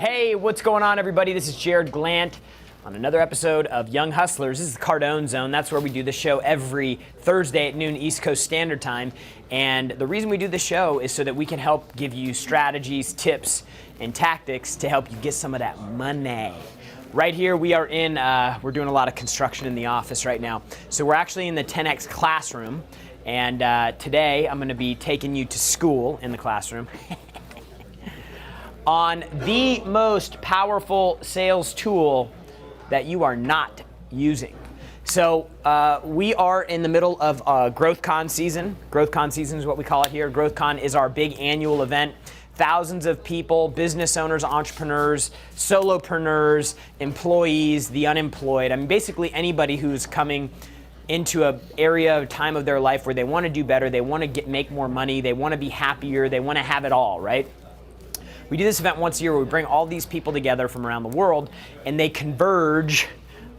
Hey, what's going on, everybody? This is Jared Glant on another episode of Young Hustlers. This is the Cardone Zone. That's where we do the show every Thursday at noon East Coast Standard Time. And the reason we do the show is so that we can help give you strategies, tips, and tactics to help you get some of that money. Right here, we are in, we're doing a lot of construction in the office right now. So we're actually in the 10X classroom. And today, I'm going to be taking you to school in the classroom on the most powerful sales tool that you are not using. So we are in the middle of GrowthCon season. GrowthCon season is what we call it here. GrowthCon is our big annual event. Thousands of people, business owners, entrepreneurs, solopreneurs, employees, the unemployed. I mean, basically anybody who's coming into an area of time of their life where they want to do better, they want to make more money, they want to be happier, they want to have it all, right? We do this event once a year where we bring all these people together from around the world and they converge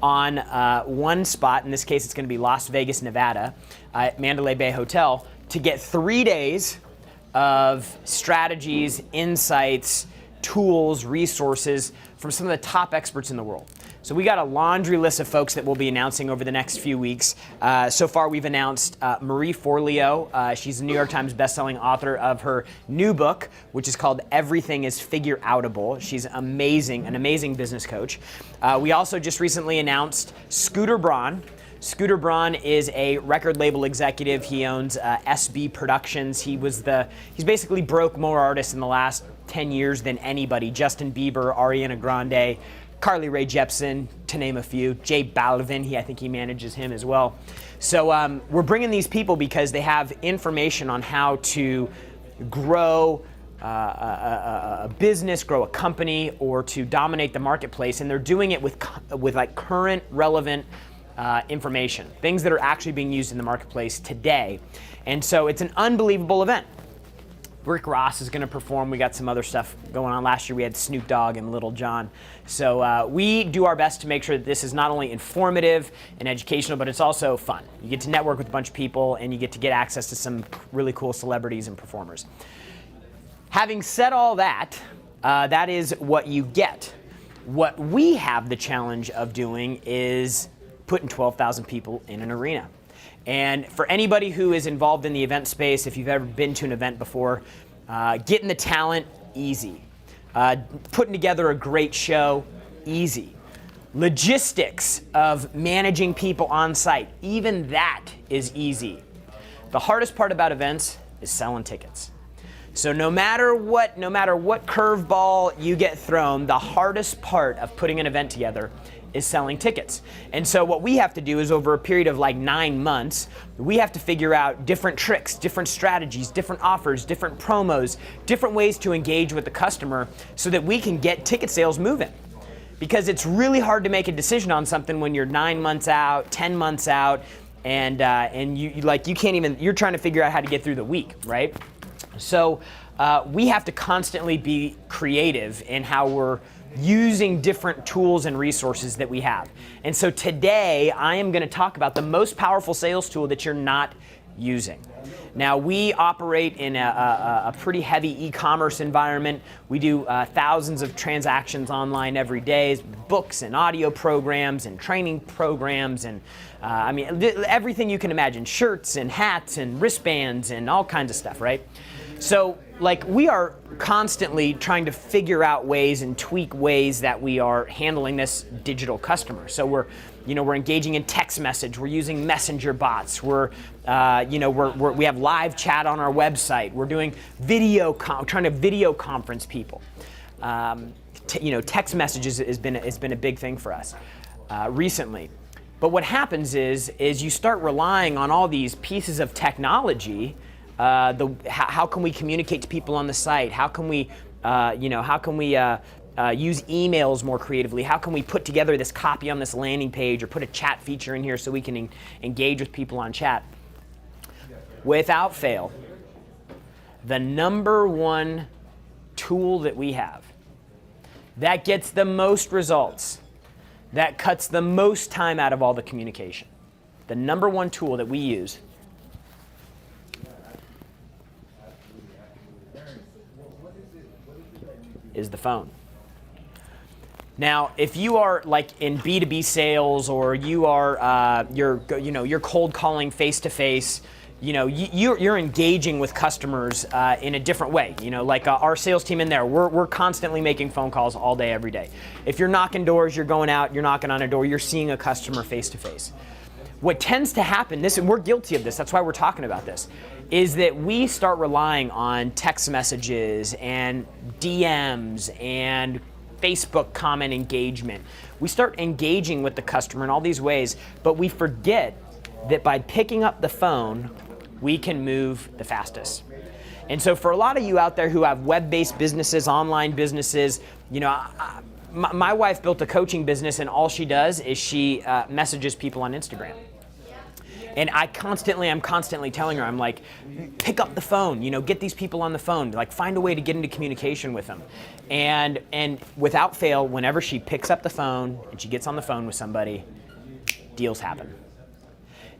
on one spot. In this case, it's going to be Las Vegas, Nevada, at Mandalay Bay Hotel, to get 3 days of strategies, insights, tools, resources from some of the top experts in the world. So we got a laundry list of folks that we'll be announcing over the next few weeks. So far, we've announced Marie Forleo. She's a New York Times bestselling author of her new book, which is called Everything is Figure Outable. She's amazing, an amazing business coach. We also just recently announced Scooter Braun. Scooter Braun is a record label executive. He owns SB Productions. He's basically broke more artists in the last 10 years than anybody. Justin Bieber, Ariana Grande, Carly Rae Jepsen, to name a few. J Balvin, I think he manages him as well. So we're bringing these people because they have information on how to grow a business, grow a company, or to dominate the marketplace, and they're doing it with like current, relevant information, things that are actually being used in the marketplace today. And so it's an unbelievable event. Rick Ross is going to perform. We got some other stuff going on. Last year we had Snoop Dogg and Little John. So we do our best to make sure that this is not only informative and educational, but it's also fun. You get to network with a bunch of people and you get to get access to some really cool celebrities and performers. Having said all that, that is what you get. What we have the challenge of doing is putting 12,000 people in an arena. And for anybody who is involved in the event space, if you've ever been to an event before, getting the talent, easy. Putting together a great show, easy. Logistics of managing people on site, even that is easy. The hardest part about events is selling tickets. So no matter what curveball you get thrown, the hardest part of putting an event together is selling tickets. And so what we have to do is, over a period of like 9 months, we have to figure out different tricks, different strategies, different offers, different promos, different ways to engage with the customer so that we can get ticket sales moving. Because it's really hard to make a decision on something when you're 9 months out, 10 months out, and you can't even, you're trying to figure out how to get through the week, right? So we have to constantly be creative in how we're using different tools and resources that we have. And so today I am going to talk about the most powerful sales tool that you're not using. Now, we operate in a pretty heavy e-commerce environment. We do thousands of transactions online every day, books and audio programs and training programs and everything you can imagine, shirts and hats and wristbands and all kinds of stuff, right? So we are constantly trying to figure out ways and tweak ways that we are handling this digital customer. So we're engaging in text message. We're using messenger bots. We have live chat on our website. We're doing trying to video conference people. Text messages has been a big thing for us recently. But what happens is you start relying on all these pieces of technology. How can we communicate to people on the site? How can we, use emails more creatively? How can we put together this copy on this landing page or put a chat feature in here so we can engage with people on chat? Without fail, the number one tool that we have that gets the most results, that cuts the most time out of all the communication, the number one tool that we use is the phone. Now, if you are like in B2B sales, or you are you're cold calling face to face, you're engaging with customers in a different way. Like our sales team in there, we're constantly making phone calls all day, every day. If you're knocking doors, you're going out, you're knocking on a door, you're seeing a customer face to face. What tends to happen, and we're guilty of this, that's why we're talking about this, is that we start relying on text messages and DMs and Facebook comment engagement. We start engaging with the customer in all these ways, but we forget that by picking up the phone, we can move the fastest. And so for a lot of you out there who have web-based businesses, online businesses, my wife built a coaching business, and all she does is she messages people on Instagram. And I'm constantly telling her, I'm like, pick up the phone, get these people on the phone, like find a way to get into communication with them. And without fail, whenever she picks up the phone and she gets on the phone with somebody, deals happen.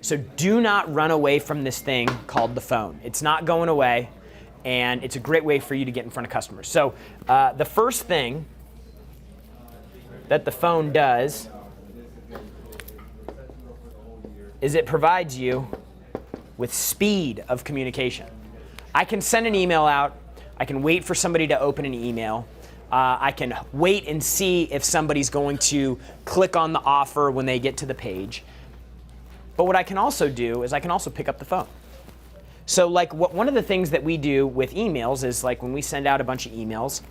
So do not run away from this thing called the phone. It's not going away, and it's a great way for you to get in front of customers. So the first thing that the phone does is it provides you with speed of communication. I can send an email out. I can wait for somebody to open an email. I can wait and see if somebody's going to click on the offer when they get to the page. But what I can also do is I can also pick up the phone. So one of the things that we do with emails is like when we send out a bunch of emails,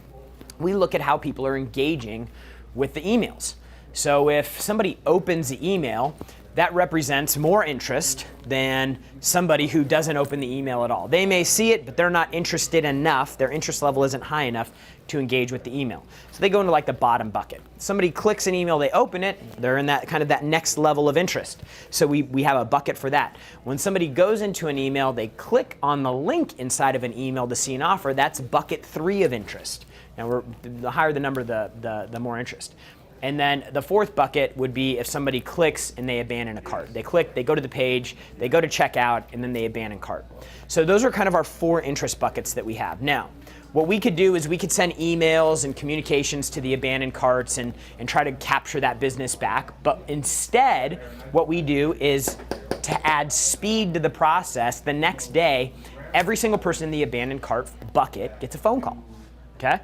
we look at how people are engaging with the emails. So if somebody opens the email, that represents more interest than somebody who doesn't open the email at all. They may see it, but they're not interested enough. Their interest level isn't high enough to engage with the email. So they go into like the bottom bucket. Somebody clicks an email, they open it, they're in that kind of that next level of interest. So we have a bucket for that. When somebody goes into an email, they click on the link inside of an email to see an offer, that's bucket 3 of interest. Now the higher the number, the more interest. And then the fourth bucket would be if somebody clicks and they abandon a cart. They click, they go to the page, they go to checkout, and then they abandon cart. So those are kind of our 4 interest buckets that we have. Now, what we could do is we could send emails and communications to the abandoned carts and try to capture that business back. But instead, what we do is to add speed to the process. The next day, every single person in the abandoned cart bucket gets a phone call, okay?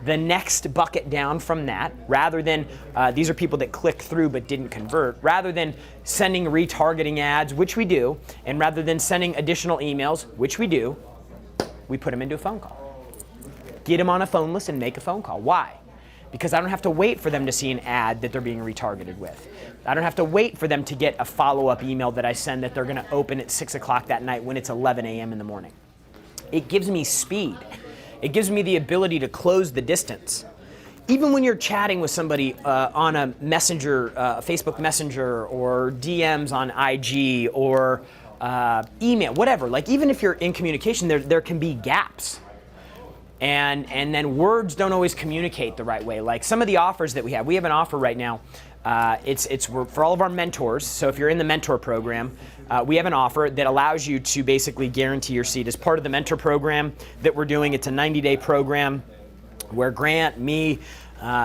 The next bucket down from that, rather than, these are people that click through but didn't convert, rather than sending retargeting ads, which we do, and rather than sending additional emails, which we do, we put them into a phone call. Get them on a phone list and make a phone call. Why? Because I don't have to wait for them to see an ad that they're being retargeted with. I don't have to wait for them to get a follow-up email that I send that they're gonna open at 6 o'clock that night when it's 11 a.m. in the morning. It gives me speed. It gives me the ability to close the distance. Even when you're chatting with somebody on a messenger, Facebook Messenger, or DMs on IG, or email, whatever. Like even if you're in communication, there can be gaps. And then words don't always communicate the right way. Like some of the offers that we have an offer right now. It's for all of our mentors. So if you're in the mentor program, we have an offer that allows you to basically guarantee your seat as part of the mentor program that we're doing. It's a 90-day program where Grant, me,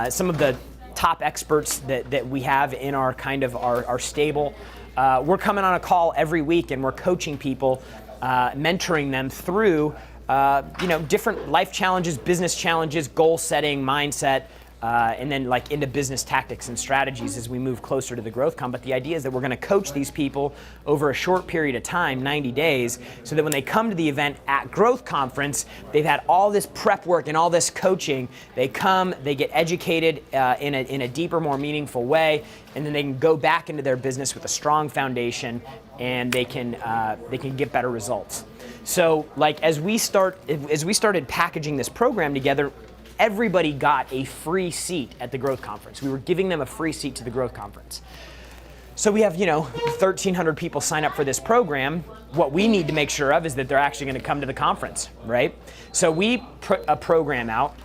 some of the top experts that we have in our kind of our stable, we're coming on a call every week and we're coaching people, mentoring them through different life challenges, business challenges, goal setting, mindset, and then like into business tactics and strategies as we move closer to the GrowthCon. But the idea is that we're going to coach these people over a short period of time, 90 days, so that when they come to the event at Growth Conference, they've had all this prep work and all this coaching. They come, they get educated in a deeper, more meaningful way, and then they can go back into their business with a strong foundation, and they can get better results. So, like as we started packaging this program together, everybody got a free seat at the Growth Conference. We were giving them a free seat to the Growth Conference. So we have, 1,300 people sign up for this program. What we need to make sure of is that they're actually going to come to the conference, right? So we put a program out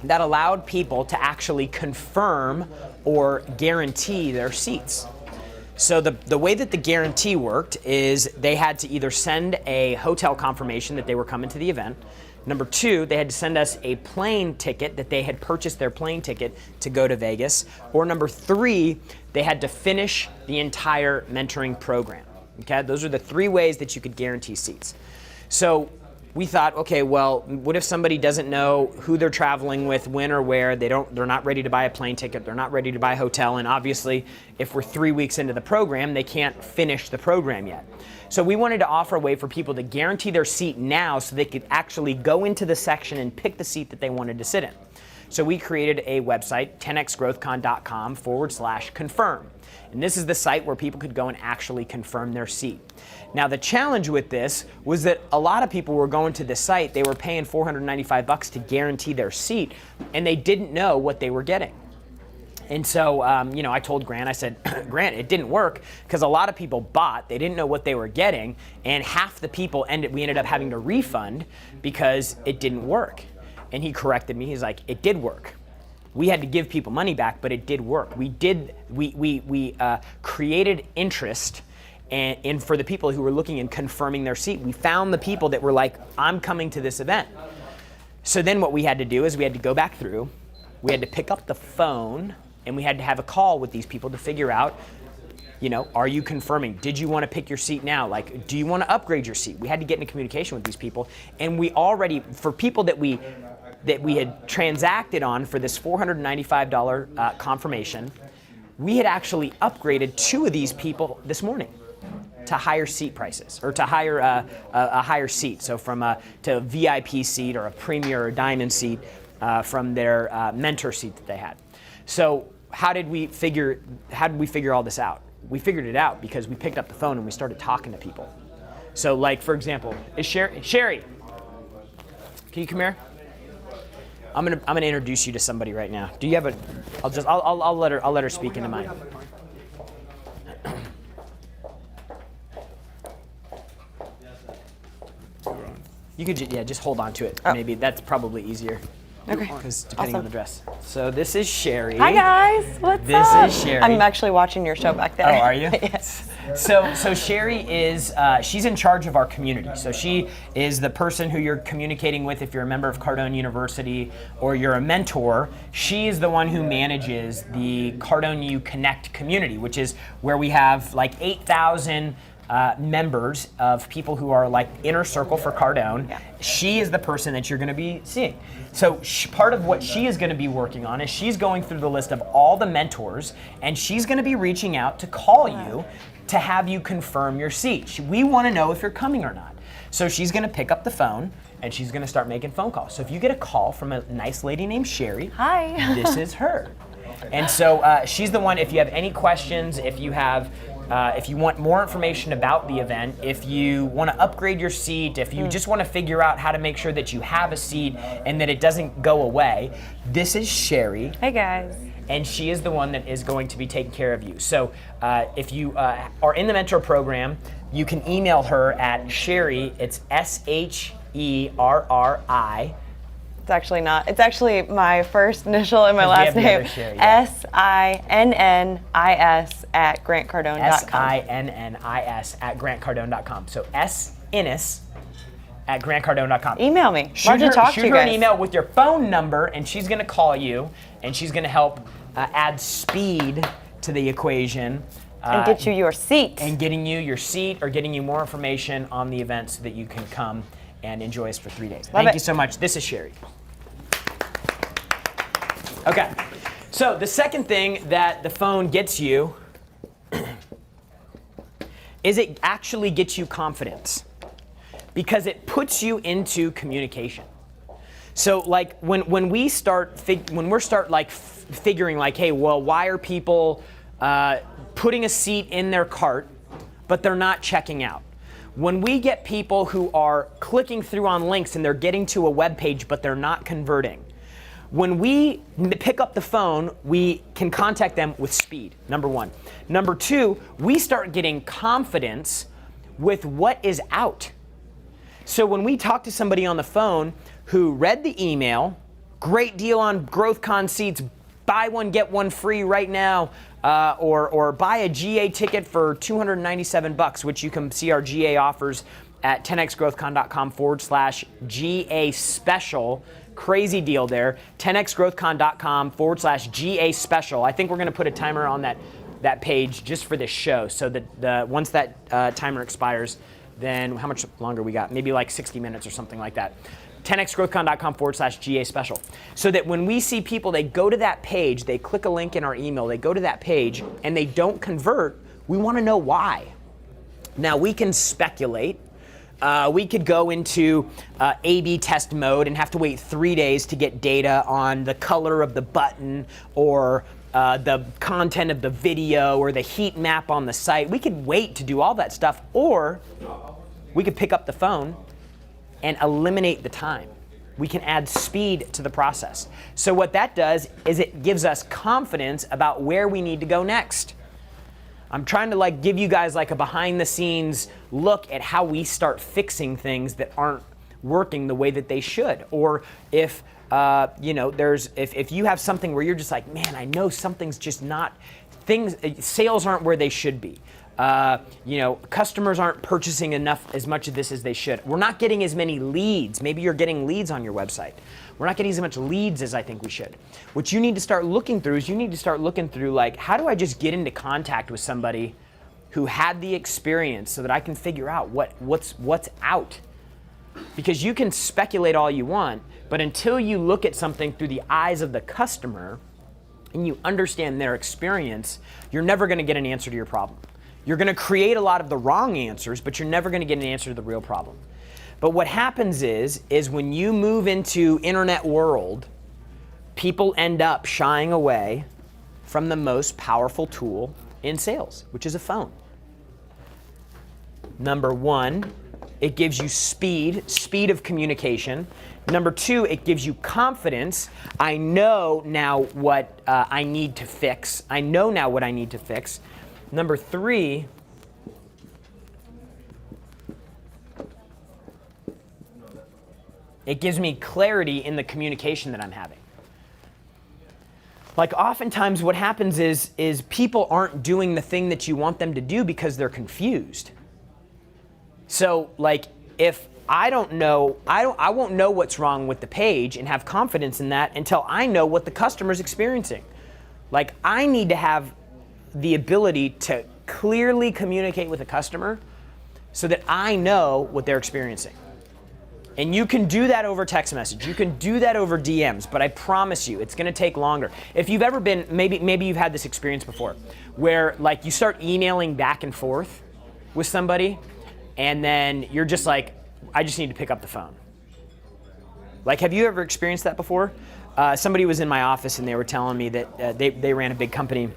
that allowed people to actually confirm or guarantee their seats. So the way that the guarantee worked is they had to either send a hotel confirmation that they were coming to the event, Number 2, they had to send us a plane ticket that they had purchased their plane ticket to go to Vegas. Or number 3, they had to finish the entire mentoring program. Okay, those are the 3 ways that you could guarantee seats. So we thought, okay, well, what if somebody doesn't know who they're traveling with, when or where? They're not ready to buy a plane ticket. They're not ready to buy a hotel. And obviously, if we're 3 weeks into the program, they can't finish the program yet. So we wanted to offer a way for people to guarantee their seat now so they could actually go into the section and pick the seat that they wanted to sit in. So we created a website, 10xgrowthcon.com/confirm. And this is the site where people could go and actually confirm their seat. Now the challenge with this was that a lot of people were going to this site, they were paying $495 to guarantee their seat, and they didn't know what they were getting. And so, I told Grant, I said, Grant, it didn't work because a lot of people bought, they didn't know what they were getting, and half the people we ended up having to refund because it didn't work. And he corrected me, he's like, it did work. We had to give people money back, but it did work. We created interest and for the people who were looking and confirming their seat. We found the people that were like, I'm coming to this event. So then what we had to do is we had to go back through, we had to pick up the phone, and we had to have a call with these people to figure out, are you confirming? Did you want to pick your seat now? Like, do you want to upgrade your seat? We had to get into communication with these people. And we already, for people that we had transacted on for this $495 confirmation, we had actually upgraded 2 of these people this morning to higher seat prices, or to higher a higher seat. So from to a VIP seat or a premier or diamond seat from their mentor seat that they had. So how did we figure all this out? We figured it out because we picked up the phone and we started talking to people. So like, for example, is Sherry, can you come here? I'm gonna introduce you to somebody right now. Do you have I'll let her speak into mine. You could just hold on to it. Oh. Maybe that's probably easier. Okay. Because depending on the dress. So this is Sherry. Hi guys, what's up? This is Sherry. I'm actually watching your show back there. Oh, are you? Yes. So Sherry is, she's in charge of our community. So she is the person who you're communicating with if you're a member of Cardone University or you're a mentor. She is the one who manages the Cardone U Connect community, which is where we have like 8,000 members of people who are like inner circle for Cardone. Yeah. She is the person that you're going to be seeing. So part of what she is going to be working on is she's going through the list of all the mentors, and she's going to be reaching out to call you to have you confirm your seat. We want to know if you're coming or not. So she's going to pick up the phone and she's going to start making phone calls. So if you get a call from a nice lady named Sherry, hi, this is her. And so she's the one. If you have any questions, if you want more information about the event, if you want to upgrade your seat, if you just want to figure out how to make sure that you have a seat and that it doesn't go away, this is Sherry. Hey guys. And she is the one that is going to be taking care of you. So if you are in the mentor program, you can email her at Sherry. It's SHERRI. It's actually not. It's actually my first initial and my last name. SINNIS@grantcardone.com. SINNIS@grantcardone.com. So SINNIS@grantcardone.com. Email me. Love to talk to you guys. Shoot her an email with your phone number, and she's going to call you, and she's going to help add speed to the equation. And get you your seat. And getting you your seat or getting you more information on the event so that you can come and enjoy us for 3 days. Thank you so much. This is Sherry. Okay, so the second thing that the phone gets you is it actually gets you confidence because it puts you into communication. So like when we're figuring like, hey, well, why are people putting a seat in their cart, but they're not checking out? When we get people who are clicking through on links and they're getting to a web page, but they're not converting, when we pick up the phone, we can contact them with speed, number one. Number two, we start getting confidence with what is out. So when we talk to somebody on the phone who read the email, great deal on GrowthCon seats, buy one, get one free right now, or buy a GA ticket for $297, which you can see our GA offers at 10xgrowthcon.com/GA special. Crazy deal there. 10xgrowthcon.com/GA special. I think we're going to put a timer on that page just for this show, so that once that timer expires, then how much longer we got? Maybe like 60 minutes or something like that. 10xgrowthcon.com/GA special. So that when we see people, they go to that page, they click a link in our email, they go to that page, and they don't convert, we want to know why. Now, we can speculate. We could go into A/B test mode and have to wait 3 days to get data on the color of the button or the content of the video or the heat map on the site. We could wait to do all that stuff, or we could pick up the phone and eliminate the time. We can add speed to the process. So what that does is it gives us confidence about where we need to go next. I'm trying to give you guys a behind the scenes look at how we start fixing things that aren't working the way that they should. Or if if you have something where you're just like, man, I know something's just not, sales aren't where they should be. Customers aren't purchasing as much of this as they should. We're not getting as many leads. Maybe you're getting leads on your website. We're not getting as much leads as I think we should. What you need to start looking through is how do I just get into contact with somebody who had the experience so that I can figure out what's out. Because you can speculate all you want, but until you look at something through the eyes of the customer and you understand their experience, you're never going to get an answer to your problem. You're going to create a lot of the wrong answers, but you're never going to get an answer to the real problem. But what happens is when you move into internet world, people end up shying away from the most powerful tool in sales, which is a phone. Number one, it gives you speed of communication. Number two, it gives you confidence. I know now what I need to fix. Number three, it gives me clarity in the communication that I'm having. Oftentimes what happens is people aren't doing the thing that you want them to do because they're confused. So if I don't know, I won't know what's wrong with the page and have confidence in that until I know what the customer's experiencing. I need to have the ability to clearly communicate with a customer so that I know what they're experiencing. And you can do that over text message. You can do that over DMs, but I promise you, it's going to take longer. If you've ever been, maybe you've had this experience before, where you start emailing back and forth with somebody, and then you're just like, I just need to pick up the phone. Have you ever experienced that before? Somebody was in my office and they were telling me that they ran a big company.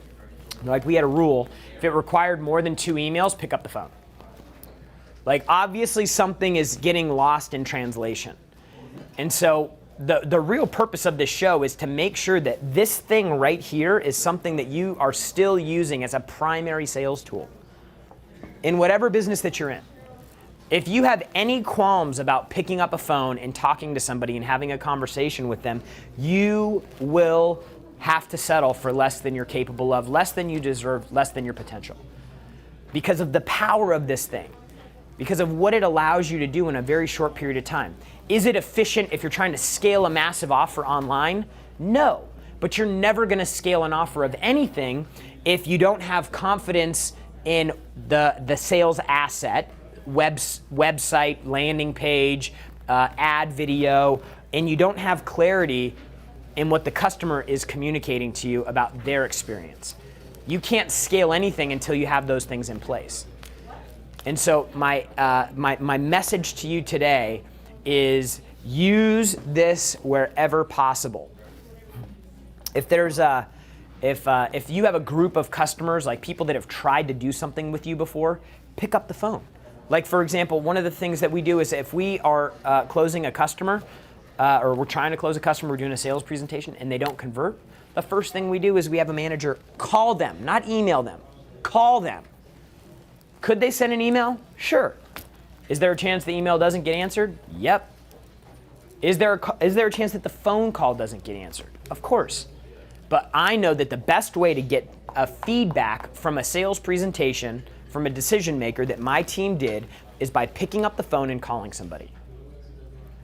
We had a rule, if it required more than 2 emails, pick up the phone. Obviously something is getting lost in translation. And so the real purpose of this show is to make sure that this thing right here is something that you are still using as a primary sales tool in whatever business that you're in. If you have any qualms about picking up a phone and talking to somebody and having a conversation with them, you will have to settle for less than you're capable of, less than you deserve, less than your potential. Because of the power of this thing. Because of what it allows you to do in a very short period of time. Is it efficient if you're trying to scale a massive offer online? No, but you're never going to scale an offer of anything if you don't have confidence in the sales asset, website, landing page, ad video, and you don't have clarity in what the customer is communicating to you about their experience. You can't scale anything until you have those things in place. And so my message to you today is use this wherever possible. If there's if you have a group of customers, people that have tried to do something with you before, pick up the phone. For example, one of the things that we do is if we are closing a customer, or we're trying to close a customer, we're doing a sales presentation and they don't convert, the first thing we do is we have a manager call them, not email them, call them. Could they send an email? Sure. Is there a chance the email doesn't get answered? Yep. Is there a chance that the phone call doesn't get answered? Of course. But I know that the best way to get a feedback from a sales presentation from a decision maker that my team did is by picking up the phone and calling somebody.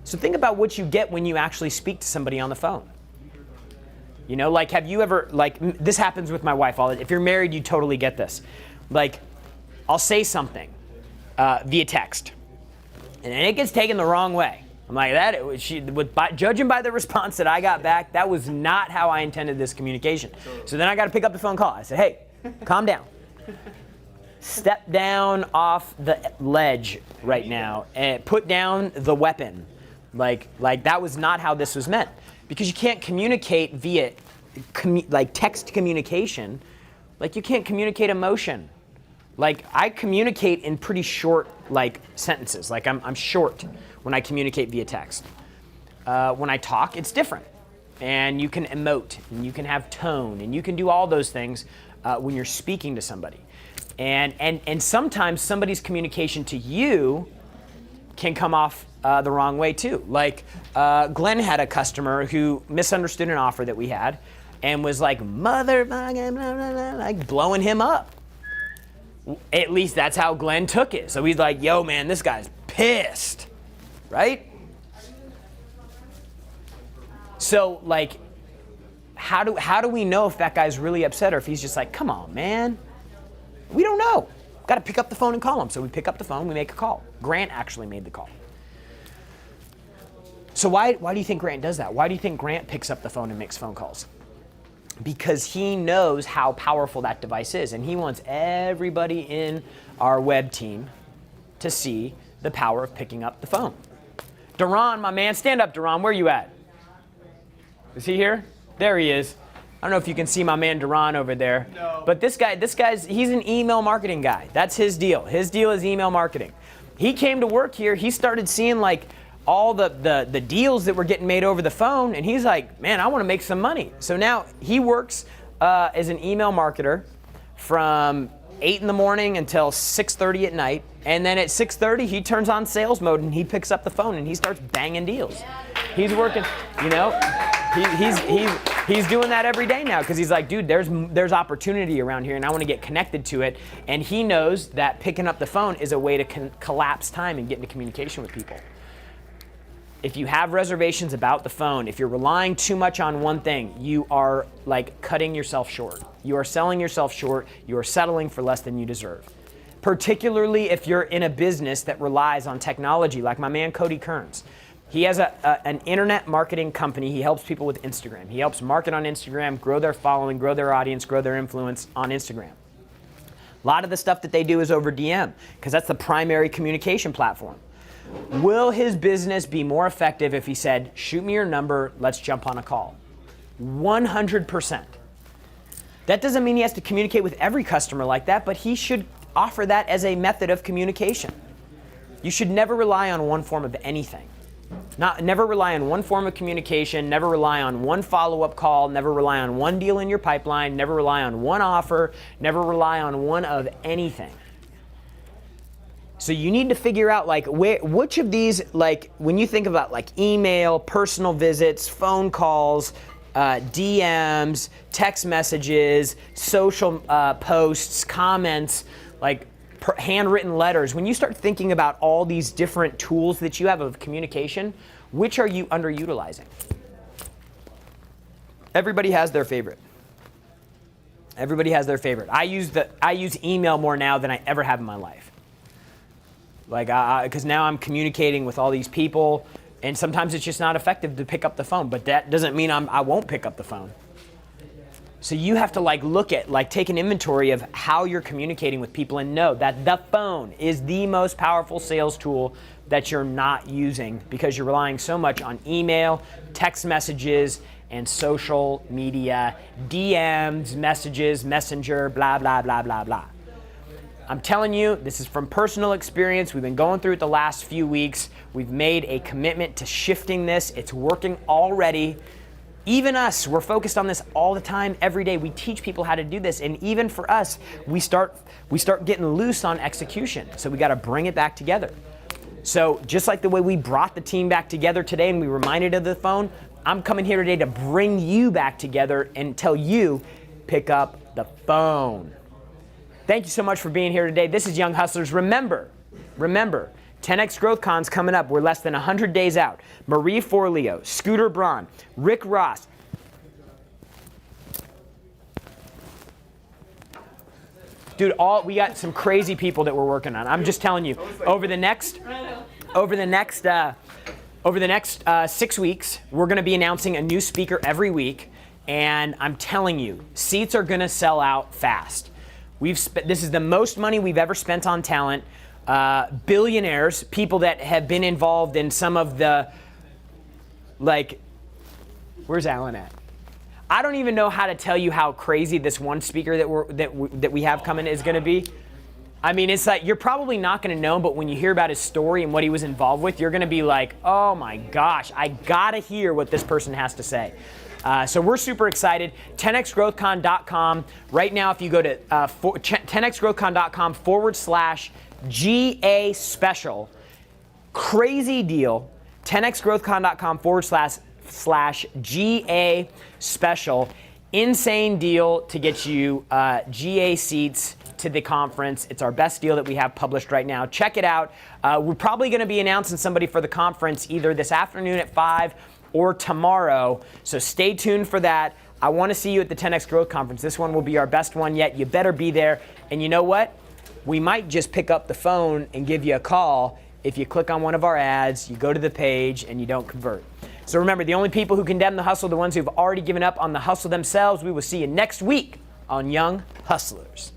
So think about what you get when you actually speak to somebody on the phone. You know, like, have you ever, like, this happens with my wife. If you're married, you totally get this. Like, I'll say something via text, and then it gets taken the wrong way. I'm like, judging by the response that I got back, that was not how I intended this communication. So then I got to pick up the phone call. I said, hey, calm down. Step down off the ledge right now and put down the weapon. Like that was not how this was meant. Because you can't communicate via text communication. Like, you can't communicate emotion. Like, I communicate in pretty short sentences. Like, I'm short when I communicate via text. When I talk, it's different. And you can emote, and you can have tone, and you can do all those things when you're speaking to somebody. And sometimes somebody's communication to you can come off the wrong way too. Like, Glenn had a customer who misunderstood an offer that we had and was like, motherfucking, blah, blah, blah, like blowing him up. At least that's how Glenn took it. So he's like, yo, man, this guy's pissed, right? So, like, how do we know if that guy's really upset or if he's just like, come on, man? We don't know. Got to pick up the phone and call him. So we pick up the phone, we make a call. Grant actually made the call. So why do you think Grant does that? Why do you think Grant picks up the phone and makes phone calls? Because he knows how powerful that device is, and he wants everybody in our web team to see the power of picking up the phone. Duran, my man, stand up, Duran. Where are you at? Is he here? There he is. I don't know if you can see my man Duran over there. No. But this guy's he's an email marketing guy. That's his deal. His deal is email marketing. He came to work here. He started seeing like all the deals that were getting made over the phone, and he's like, man, I want to make some money. So now he works as an email marketer from 8 in the morning until 6:30 at night, and then at 6:30 he turns on sales mode and he picks up the phone and he starts banging deals. He's working, you know, he's doing that every day now because he's like, dude, there's opportunity around here and I want to get connected to it. And he knows that picking up the phone is a way to collapse time and get into communication with people. If you have reservations about the phone, if you're relying too much on one thing, you are like cutting yourself short. You are selling yourself short. You are settling for less than you deserve. Particularly if you're in a business that relies on technology, like my man Cody Kearns. He has an internet marketing company. He helps people with Instagram. He helps market on Instagram, grow their following, grow their audience, grow their influence on Instagram. A lot of the stuff that they do is over DM because that's the primary communication platform. Will his business be more effective if he said, shoot me your number, let's jump on a call? 100%. That doesn't mean he has to communicate with every customer like that, but he should offer that as a method of communication. You should never rely on one form of anything. Never rely on one form of communication, never rely on one follow-up call, never rely on one deal in your pipeline, never rely on one offer, never rely on one of anything. So you need to figure out like which of these, like when you think about like email, personal visits, phone calls, DMs, text messages, social posts, comments, like handwritten letters, when you start thinking about all these different tools that you have of communication, which are you underutilizing? Everybody has their favorite. Everybody has their favorite. I use email more now than I ever have in my life. Like, because now I'm communicating with all these people, and sometimes it's just not effective to pick up the phone, but that doesn't mean I won't pick up the phone. So you have to look at, take an inventory of how you're communicating with people and know that the phone is the most powerful sales tool that you're not using because you're relying so much on email, text messages, and social media, DMs, messages, messenger, blah, blah, blah, blah, blah. I'm telling you, this is from personal experience. We've been going through it the last few weeks. We've made a commitment to shifting this. It's working already. Even us, we're focused on this all the time, every day. We teach people how to do this. And even for us, we start getting loose on execution. So we got to bring it back together. So just like the way we brought the team back together today and we reminded of the phone, I'm coming here today to bring you back together and tell you, pick up the phone. Thank you so much for being here today. This is Young Hustlers. Remember, remember, 10X Growth Con's coming up. We're less than 100 days out. Marie Forleo, Scooter Braun, Rick Ross. Dude, we got some crazy people that we're working on. I'm just telling you, over the next 6 weeks, we're going to be announcing a new speaker every week, and I'm telling you, seats are going to sell out fast. This is the most money we've ever spent on talent. Billionaires, people that have been involved in some of the, like, where's Alan at? I don't even know how to tell you how crazy this one speaker that we have coming is going to be. I mean, it's like you're probably not going to know, but when you hear about his story and what he was involved with, you're going to be like, oh my gosh, I got to hear what this person has to say. So we're super excited. 10xgrowthcon.com. Right now, if you go to 10xgrowthcon.com/GA special, crazy deal. 10xgrowthcon.com/GA special. Insane deal to get you GA seats to the conference. It's our best deal that we have published right now. Check it out. We're probably going to be announcing somebody for the conference either this afternoon at 5 or tomorrow. So stay tuned for that. I want to see you at the 10X Growth Conference. This one will be our best one yet. You better be there. And you know what? We might just pick up the phone and give you a call if you click on one of our ads, you go to the page, and you don't convert. So remember, the only people who condemn the hustle are the ones who've already given up on the hustle themselves. We will see you next week on Young Hustlers.